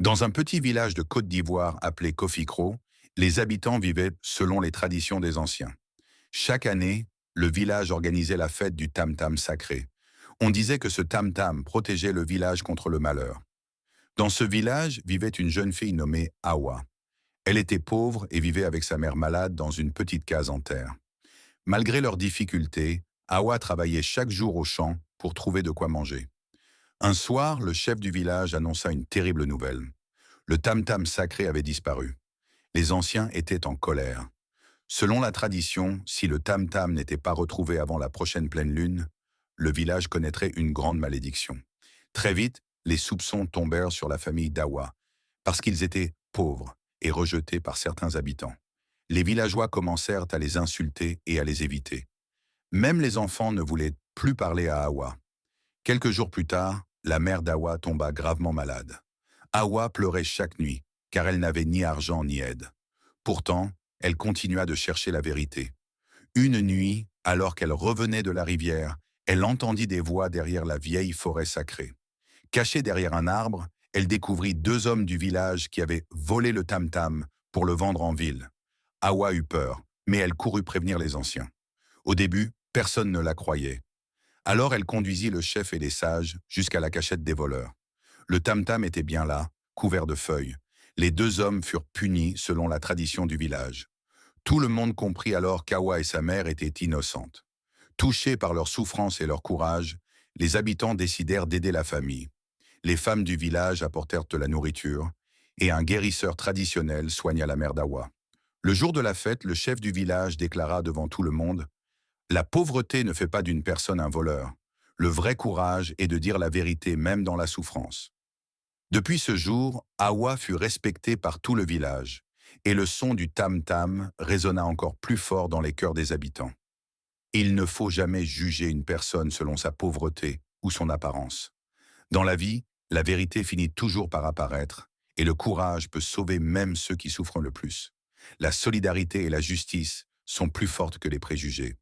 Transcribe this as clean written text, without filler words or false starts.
Dans un petit village de Côte d'Ivoire appelé Kofikro, les habitants vivaient selon les traditions des anciens. Chaque année, le village organisait la fête du tam-tam sacré. On disait que ce tam-tam protégeait le village contre le malheur. Dans ce village vivait une jeune fille nommée Awa. Elle était pauvre et vivait avec sa mère malade dans une petite case en terre. Malgré leurs difficultés, Awa travaillait chaque jour au champ pour trouver de quoi manger. Un soir, le chef du village annonça une terrible nouvelle. Le tam-tam sacré avait disparu. Les anciens étaient en colère. Selon la tradition, si le tam-tam n'était pas retrouvé avant la prochaine pleine lune, le village connaîtrait une grande malédiction. Très vite, les soupçons tombèrent sur la famille d'Awa, parce qu'ils étaient pauvres et rejetés par certains habitants. Les villageois commencèrent à les insulter et à les éviter. Même les enfants ne voulaient plus parler à Awa. Quelques jours plus tard, la mère d'Awa tomba gravement malade. Awa pleurait chaque nuit, car elle n'avait ni argent ni aide. Pourtant, elle continua de chercher la vérité. Une nuit, alors qu'elle revenait de la rivière, elle entendit des voix derrière la vieille forêt sacrée. Cachée derrière un arbre, elle découvrit deux hommes du village qui avaient volé le tam-tam pour le vendre en ville. Awa eut peur, mais elle courut prévenir les anciens. Au début, personne ne la croyait. Alors elle conduisit le chef et les sages jusqu'à la cachette des voleurs. Le tam-tam était bien là, couvert de feuilles. Les deux hommes furent punis selon la tradition du village. Tout le monde comprit alors qu'Awa et sa mère étaient innocentes. Touchés par leur souffrance et leur courage, les habitants décidèrent d'aider la famille. Les femmes du village apportèrent de la nourriture et un guérisseur traditionnel soigna la mère d'Awa. Le jour de la fête, le chef du village déclara devant tout le monde: « La pauvreté ne fait pas d'une personne un voleur. Le vrai courage est de dire la vérité même dans la souffrance. » Depuis ce jour, Awa fut respectée par tout le village, et le son du tam-tam résonna encore plus fort dans les cœurs des habitants. Il ne faut jamais juger une personne selon sa pauvreté ou son apparence. Dans la vie, la vérité finit toujours par apparaître, et le courage peut sauver même ceux qui souffrent le plus. La solidarité et la justice sont plus fortes que les préjugés.